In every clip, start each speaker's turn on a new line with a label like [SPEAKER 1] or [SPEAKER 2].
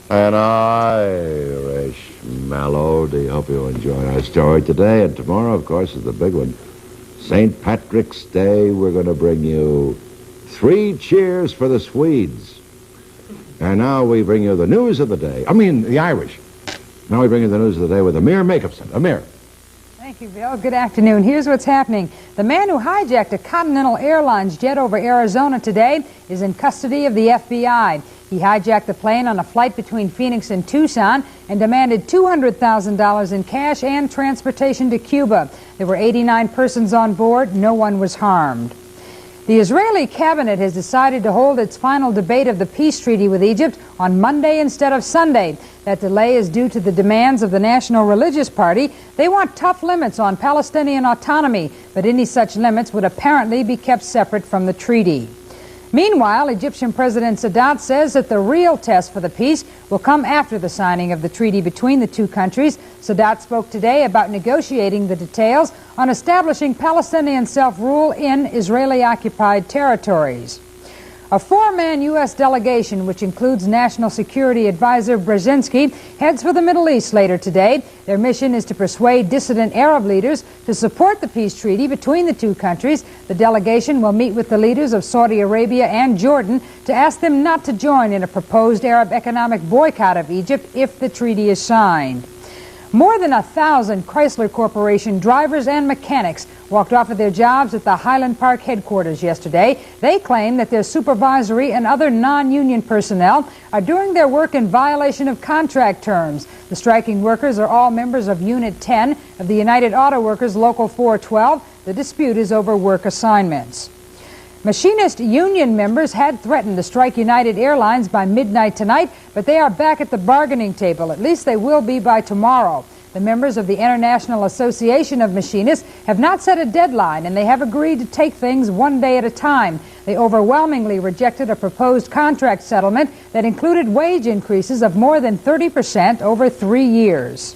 [SPEAKER 1] An Irish melody. Hope you enjoy our story today. And tomorrow, of course, is the big one. St. Patrick's Day. We're going to bring you 3 cheers for the Swedes. And now we bring you the news of the day. I mean, the Irish. Now we bring you the news of the day with Amyre Makeupson. Amyre.
[SPEAKER 2] Thank you, Bill. Good afternoon. Here's what's happening. The man who hijacked a Continental Airlines jet over Arizona today is in custody of the FBI. He hijacked the plane on a flight between Phoenix and Tucson and demanded $200,000 in cash and transportation to Cuba. There were 89 persons on board. No one was harmed. The Israeli cabinet has decided to hold its final debate of the peace treaty with Egypt on Monday instead of Sunday. That delay is due to the demands of the National Religious Party. They want tough limits on Palestinian autonomy, but any such limits would apparently be kept separate from the treaty. Meanwhile, Egyptian President Sadat says that the real test for the peace will come after the signing of the treaty between the two countries. Sadat spoke today about negotiating the details on establishing Palestinian self-rule in Israeli-occupied territories. A 4-man U.S. delegation, which includes National Security Advisor Brzezinski, heads for the Middle East later today. Their mission is to persuade dissident Arab leaders to support the peace treaty between the two countries. The delegation will meet with the leaders of Saudi Arabia and Jordan to ask them not to join in a proposed Arab economic boycott of Egypt if the treaty is signed. More than 1,000 Chrysler Corporation drivers and mechanics walked off of their jobs at the Highland Park headquarters yesterday. They claim that their supervisory and other non-union personnel are doing their work in violation of contract terms. The striking workers are all members of Unit 10 of the United Auto Workers Local 412. The dispute is over work assignments. Machinist union members had threatened to strike United Airlines by midnight tonight, but they are back at the bargaining table. At least they will be by tomorrow. The members of the International Association of Machinists have not set a deadline, and they have agreed to take things one day at a time. They overwhelmingly rejected a proposed contract settlement that included wage increases of more than 30% over 3 years.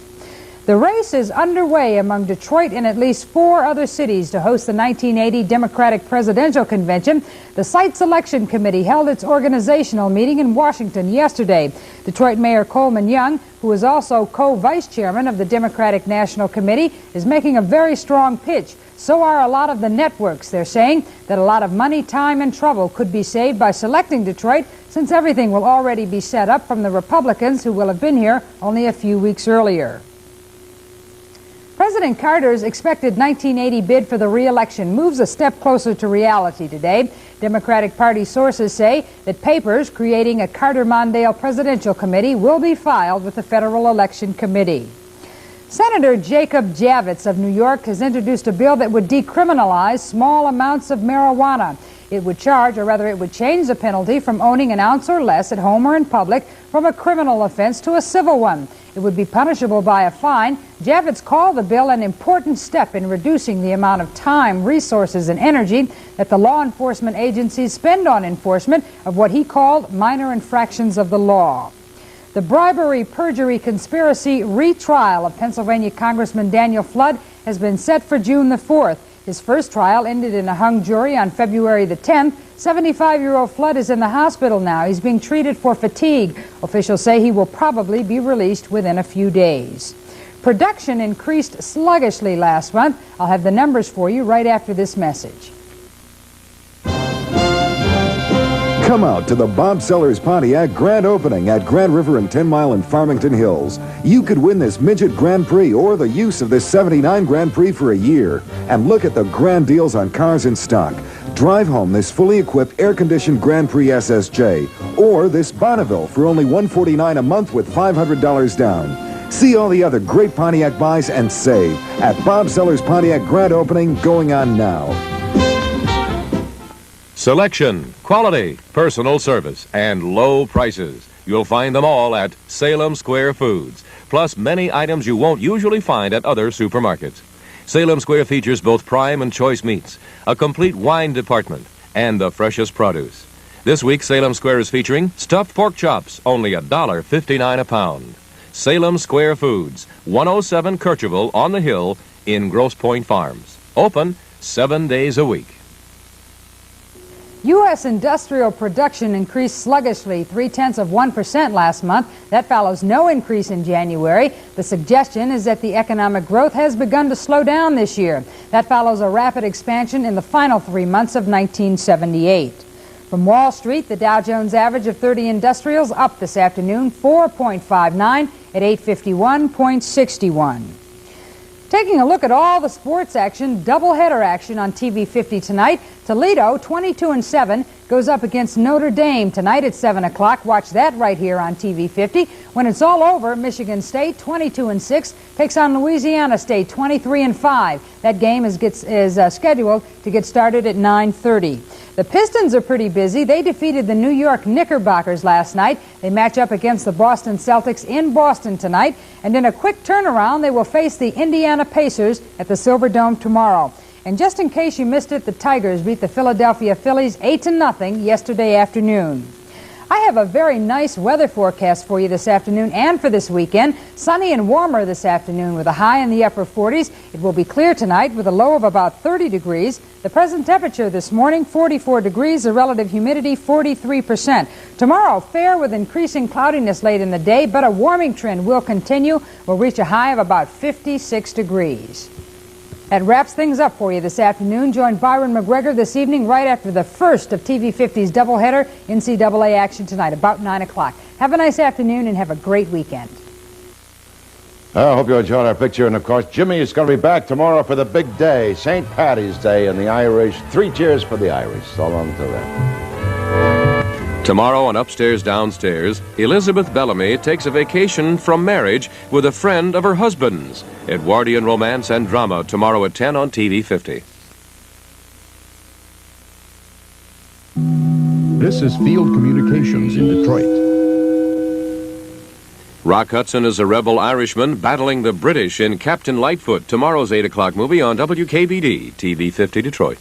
[SPEAKER 2] The race is underway among Detroit and at least 4 other cities to host the 1980 Democratic Presidential Convention. The site selection committee held its organizational meeting in Washington yesterday. Detroit Mayor Coleman Young, who is also co-vice chairman of the Democratic National Committee, is making a very strong pitch. So are a lot of the networks. They're saying that a lot of money, time, and trouble could be saved by selecting Detroit, since everything will already be set up from the Republicans who will have been here only a few weeks earlier. President Carter's expected 1980 bid for the re-election moves a step closer to reality today. Democratic Party sources say that papers creating a Carter-Mondale presidential committee will be filed with the Federal Election Committee. Senator Jacob Javits of New York has introduced a bill that would decriminalize small amounts of marijuana. It would charge, or rather it would change the penalty from owning an ounce or less at home or in public from a criminal offense to a civil one. It would be punishable by a fine. Javits called the bill an important step in reducing the amount of time, resources, and energy that the law enforcement agencies spend on enforcement of what he called minor infractions of the law. The bribery, perjury, conspiracy retrial of Pennsylvania Congressman Daniel Flood has been set for June the 4th. His first trial ended in a hung jury on February the 10th. 75-year-old Flood is in the hospital now. He's being treated for fatigue. Officials say he will probably be released within a few days. Production increased sluggishly last month. I'll have the numbers for you right after this message.
[SPEAKER 3] Come out to the Bob Sellers Pontiac Grand Opening at Grand River and 10 Mile and Farmington Hills. You could win this Midget Grand Prix or the use of this 79 Grand Prix for a year. And look at the grand deals on cars in stock. Drive home this fully equipped air-conditioned Grand Prix SSJ or this Bonneville for only $149 a month with $500 down. See all the other great Pontiac buys and save at Bob Sellers Pontiac Grand Opening going on now.
[SPEAKER 4] Selection, quality, personal service, and low prices. You'll find them all at Salem Square Foods, plus many items you won't usually find at other supermarkets. Salem Square features both prime and choice meats, a complete wine department, and the freshest produce. This week, Salem Square is featuring stuffed pork chops, only $1.59 a pound. Salem Square Foods, 107 Kircherville on the Hill in Grosse Pointe Farms. Open 7 days a week.
[SPEAKER 2] U.S. industrial production increased sluggishly 0.3% last month. That follows no increase in January. The suggestion is that the economic growth has begun to slow down this year. That follows a rapid expansion in the final 3 months of 1978. From Wall Street, the Dow Jones average of 30 industrials up this afternoon, 4.59 at 851.61. Taking a look at all the sports action, doubleheader action on TV 50 tonight. Toledo, 22-7, goes up against Notre Dame tonight at 7 o'clock. Watch that right here on TV 50. When it's all over, Michigan State, 22-6, takes on Louisiana State, 23-5. That game is scheduled to get started at 9:30. The Pistons are pretty busy. They defeated the New York Knickerbockers last night. They match up against the Boston Celtics in Boston tonight. And in a quick turnaround, they will face the Indiana Pacers at the Silverdome tomorrow. And just in case you missed it, the Tigers beat the Philadelphia Phillies 8-0 yesterday afternoon. I have a very nice weather forecast for you this afternoon and for this weekend. Sunny and warmer this afternoon with a high in the upper 40s. It will be clear tonight with a low of about 30 degrees. The present temperature this morning, 44 degrees, the relative humidity 43%. Tomorrow, fair with increasing cloudiness late in the day, but a warming trend will continue. We'll reach a high of about 56 degrees. That wraps things up for you this afternoon. Join Byron McGregor this evening right after the first of TV 50's doubleheader NCAA action tonight, about 9 o'clock. Have a nice afternoon and have a great weekend.
[SPEAKER 1] I hope you enjoyed our picture. And, of course, Jimmy is going to be back tomorrow for the big day, St. Paddy's Day, and the Irish. 3 cheers for the Irish. So long till then.
[SPEAKER 4] Tomorrow on Upstairs Downstairs, Elizabeth Bellamy takes a vacation from marriage with a friend of her husband's. Edwardian romance and drama tomorrow at 10 on TV 50.
[SPEAKER 5] This is Field Communications in Detroit.
[SPEAKER 4] Rock Hudson is a rebel Irishman battling the British in Captain Lightfoot, tomorrow's 8 o'clock movie on WKBD, TV 50 Detroit.